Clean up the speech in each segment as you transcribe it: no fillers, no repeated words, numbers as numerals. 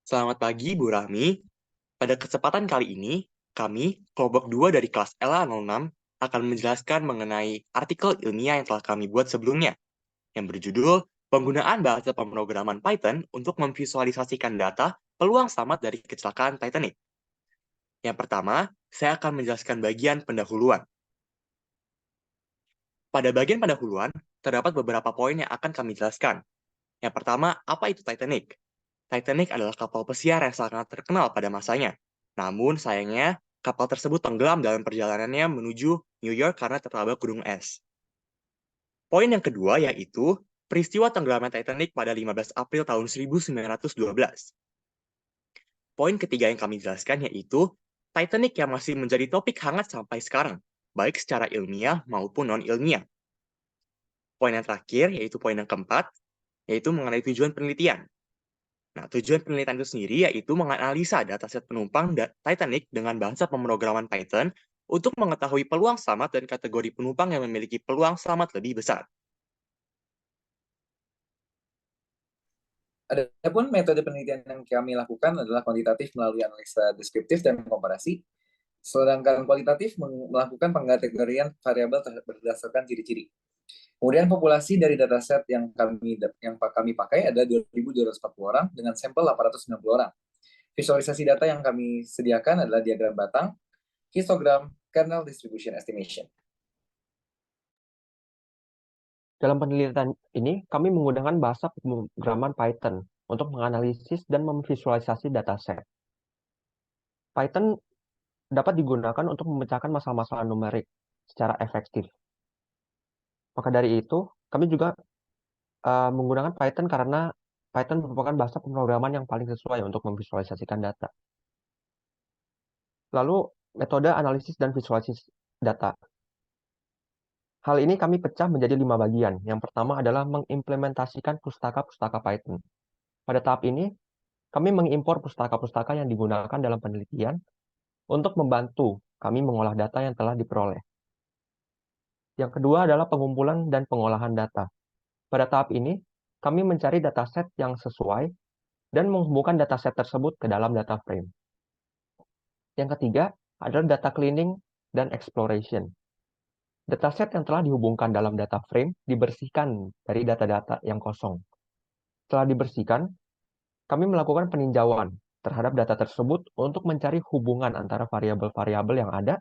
Selamat pagi, Bu Rami. Pada kesempatan kali ini, kami, kelompok 2 dari kelas LA06, akan menjelaskan mengenai artikel ilmiah yang telah kami buat sebelumnya, yang berjudul Penggunaan Bahasa Pemrograman Python untuk Memvisualisasikan Data Peluang Selamat dari Kecelakaan Titanic. Yang pertama, saya akan menjelaskan bagian pendahuluan. Pada bagian pendahuluan, terdapat beberapa poin yang akan kami jelaskan. Yang pertama, apa itu Titanic? Titanic adalah kapal pesiar yang sangat terkenal pada masanya. Namun, sayangnya, kapal tersebut tenggelam dalam perjalanannya menuju New York karena tertabrak gunung es. Poin yang kedua yaitu peristiwa tenggelamnya Titanic pada 15 April tahun 1912. Poin ketiga yang kami jelaskan yaitu Titanic yang masih menjadi topik hangat sampai sekarang, baik secara ilmiah maupun non-ilmiah. Poin yang terakhir yaitu poin yang keempat, yaitu mengenai tujuan penelitian. Nah, tujuan penelitian itu sendiri yaitu menganalisa dataset penumpang Titanic dengan bahasa pemrograman Python untuk mengetahui peluang selamat dan kategori penumpang yang memiliki peluang selamat lebih besar. Adapun metode penelitian yang kami lakukan adalah kuantitatif melalui analisa deskriptif dan komparasi, sedangkan kualitatif melakukan pengkategorian variabel berdasarkan ciri-ciri. Kemudian populasi dari dataset yang kami pakai ada 2.240 orang dengan sampel 890 orang. Visualisasi data yang kami sediakan adalah diagram batang, histogram, kernel distribution estimation. Dalam penelitian ini, kami menggunakan bahasa pemrograman Python untuk menganalisis dan memvisualisasi dataset. Python dapat digunakan untuk memecahkan masalah-masalah numerik secara efektif. Maka dari itu, kami juga menggunakan Python karena Python merupakan bahasa pemrograman yang paling sesuai untuk memvisualisasikan data. Lalu, metode analisis dan visualisasi data. Hal ini kami pecah menjadi 5 bagian. Yang pertama adalah mengimplementasikan pustaka-pustaka Python. Pada tahap ini, kami mengimpor pustaka-pustaka yang digunakan dalam penelitian untuk membantu kami mengolah data yang telah diperoleh. Yang kedua adalah pengumpulan dan pengolahan data. Pada tahap ini, kami mencari dataset yang sesuai dan menghubungkan dataset tersebut ke dalam data frame. Yang ketiga adalah data cleaning dan exploration. Dataset yang telah dihubungkan dalam data frame dibersihkan dari data-data yang kosong. Setelah dibersihkan, kami melakukan peninjauan terhadap data tersebut untuk mencari hubungan antara variabel-variabel yang ada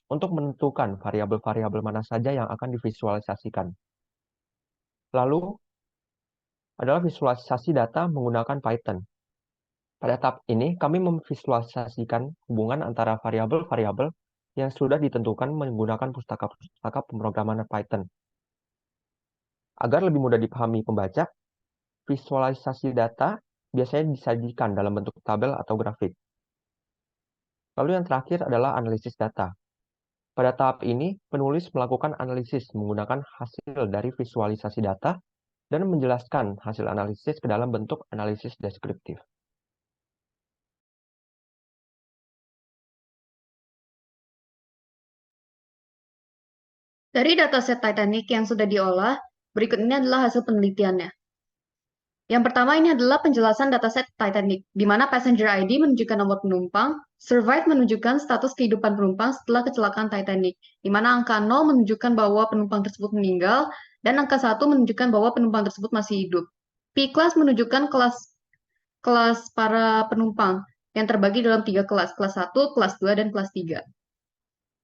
untuk menentukan variabel-variabel mana saja yang akan divisualisasikan. Lalu adalah visualisasi data menggunakan Python. Pada tahap ini, kami memvisualisasikan hubungan antara variabel-variabel yang sudah ditentukan menggunakan pustaka-pustaka pemrograman Python. Agar lebih mudah dipahami pembaca, visualisasi data biasanya disajikan dalam bentuk tabel atau grafik. Lalu yang terakhir adalah analisis data. Pada tahap ini, penulis melakukan analisis menggunakan hasil dari visualisasi data dan menjelaskan hasil analisis ke dalam bentuk analisis deskriptif. Dari dataset Titanic yang sudah diolah, berikut ini adalah hasil penelitiannya. Yang pertama ini adalah penjelasan dataset Titanic, di mana passenger ID menunjukkan nomor penumpang, survive menunjukkan status kehidupan penumpang setelah kecelakaan Titanic, di mana angka 0 menunjukkan bahwa penumpang tersebut meninggal, dan angka 1 menunjukkan bahwa penumpang tersebut masih hidup. P-class menunjukkan kelas para penumpang, yang terbagi dalam 3 kelas 1, kelas 2, dan kelas 3.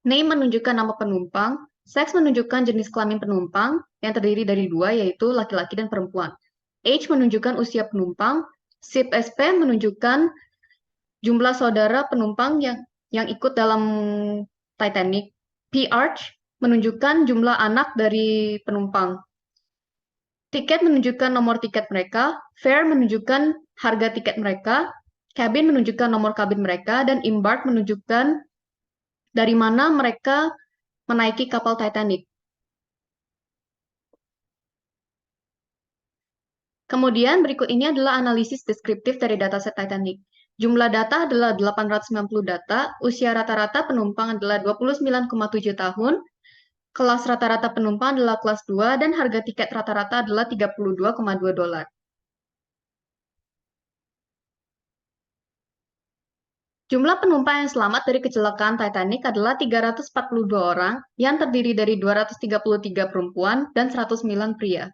Name menunjukkan nama penumpang, seks menunjukkan jenis kelamin penumpang, yang terdiri dari 2, yaitu laki-laki dan perempuan. Age menunjukkan usia penumpang, SIP SP menunjukkan jumlah saudara penumpang yang ikut dalam Titanic, P-Arch menunjukkan jumlah anak dari penumpang. Tiket menunjukkan nomor tiket mereka, fare menunjukkan harga tiket mereka, cabin menunjukkan nomor kabin mereka, dan embark menunjukkan dari mana mereka menaiki kapal Titanic. Kemudian berikut ini adalah analisis deskriptif dari dataset Titanic. Jumlah data adalah 890 data, usia rata-rata penumpang adalah 29,7 tahun, kelas rata-rata penumpang adalah kelas 2, dan harga tiket rata-rata adalah $32,2. Jumlah penumpang yang selamat dari kecelakaan Titanic adalah 342 orang yang terdiri dari 233 perempuan dan 109 pria.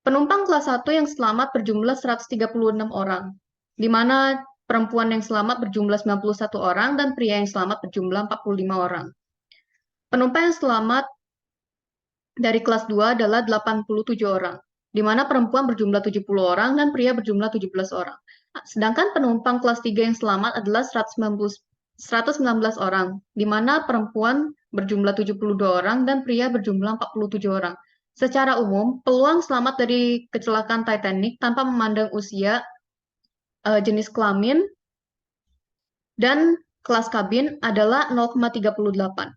Penumpang kelas 1 yang selamat berjumlah 136 orang, di mana perempuan yang selamat berjumlah 91 orang dan pria yang selamat berjumlah 45 orang. Penumpang yang selamat dari kelas 2 adalah 87 orang, di mana perempuan berjumlah 70 orang dan pria berjumlah 17 orang. Sedangkan penumpang kelas 3 yang selamat adalah 119 orang, di mana perempuan berjumlah 72 orang dan pria berjumlah 47 orang. Secara umum, peluang selamat dari kecelakaan Titanic tanpa memandang usia, jenis kelamin, dan kelas kabin adalah 0,38.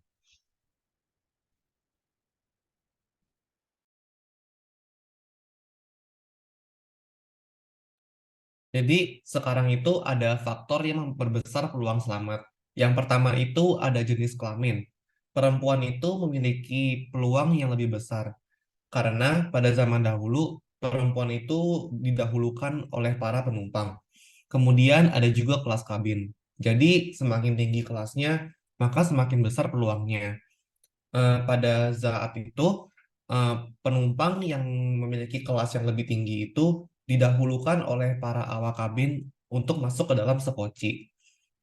Jadi sekarang itu ada faktor yang memperbesar peluang selamat. Yang pertama itu ada jenis kelamin. Perempuan itu memiliki peluang yang lebih besar. Karena pada zaman dahulu, perempuan itu didahulukan oleh para penumpang. Kemudian ada juga kelas kabin. Jadi semakin tinggi kelasnya, maka semakin besar peluangnya. Pada saat itu, penumpang yang memiliki kelas yang lebih tinggi itu didahulukan oleh para awak kabin untuk masuk ke dalam sekoci.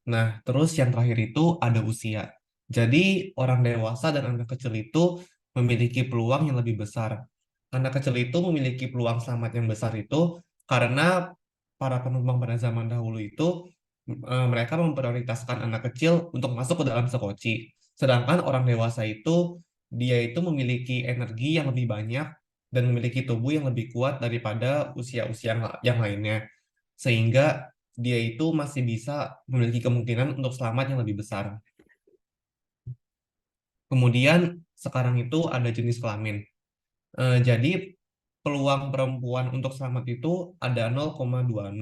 Nah, terus yang terakhir itu ada usia. Jadi, orang dewasa dan anak kecil itu memiliki peluang yang lebih besar. Anak kecil itu memiliki peluang selamat yang besar itu karena para penumpang pada zaman dahulu itu mereka memprioritaskan anak kecil untuk masuk ke dalam sekoci. Sedangkan orang dewasa itu dia itu memiliki energi yang lebih banyak dan memiliki tubuh yang lebih kuat daripada usia-usia yang lainnya. Sehingga dia itu masih bisa memiliki kemungkinan untuk selamat yang lebih besar. Kemudian sekarang itu ada jenis kelamin. Jadi peluang perempuan untuk selamat itu ada 0,26.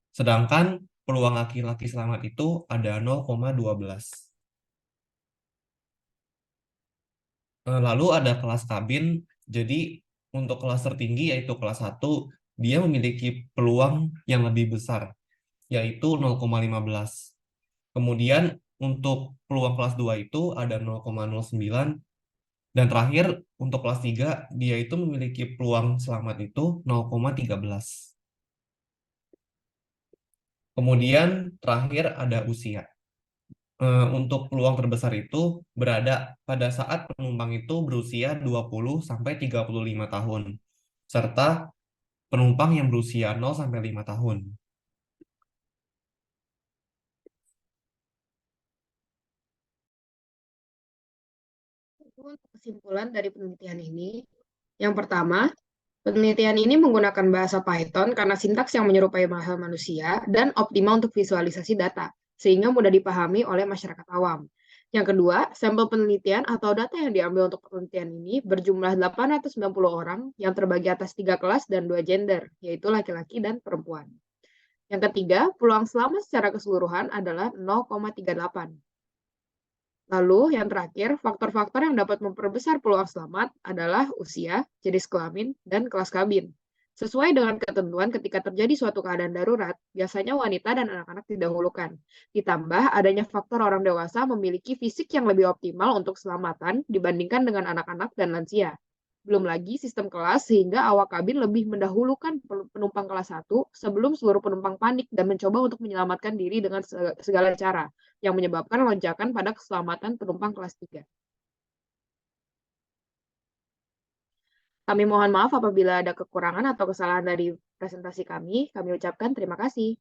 Sedangkan peluang laki-laki selamat itu ada 0,12. Lalu ada kelas kabin. Jadi untuk kelas tertinggi yaitu kelas 1, dia memiliki peluang yang lebih besar, yaitu 0,15. Kemudian untuk peluang kelas 2 itu ada 0,09. Dan terakhir untuk kelas 3, dia itu memiliki peluang selamat itu 0,13. Kemudian terakhir ada usia. Untuk peluang terbesar itu berada pada saat penumpang itu berusia 20-35 tahun, serta penumpang yang berusia 0-5 tahun. Untuk kesimpulan dari penelitian ini, yang pertama, penelitian ini menggunakan bahasa Python karena sintaks yang menyerupai bahasa manusia dan optimal untuk visualisasi data, sehingga mudah dipahami oleh masyarakat awam. Yang kedua, sampel penelitian atau data yang diambil untuk penelitian ini berjumlah 890 orang yang terbagi atas 3 kelas dan 2 gender, yaitu laki-laki dan perempuan. Yang ketiga, peluang selamat secara keseluruhan adalah 0,38. Lalu, yang terakhir, faktor-faktor yang dapat memperbesar peluang selamat adalah usia, jenis kelamin, dan kelas kabin. Sesuai dengan ketentuan ketika terjadi suatu keadaan darurat, biasanya wanita dan anak-anak didahulukan. Ditambah adanya faktor orang dewasa memiliki fisik yang lebih optimal untuk keselamatan dibandingkan dengan anak-anak dan lansia. Belum lagi sistem kelas sehingga awak kabin lebih mendahulukan penumpang kelas 1 sebelum seluruh penumpang panik dan mencoba untuk menyelamatkan diri dengan segala cara, yang menyebabkan lonjakan pada keselamatan penumpang kelas 3. Kami mohon maaf apabila ada kekurangan atau kesalahan dari presentasi kami. Kami ucapkan terima kasih.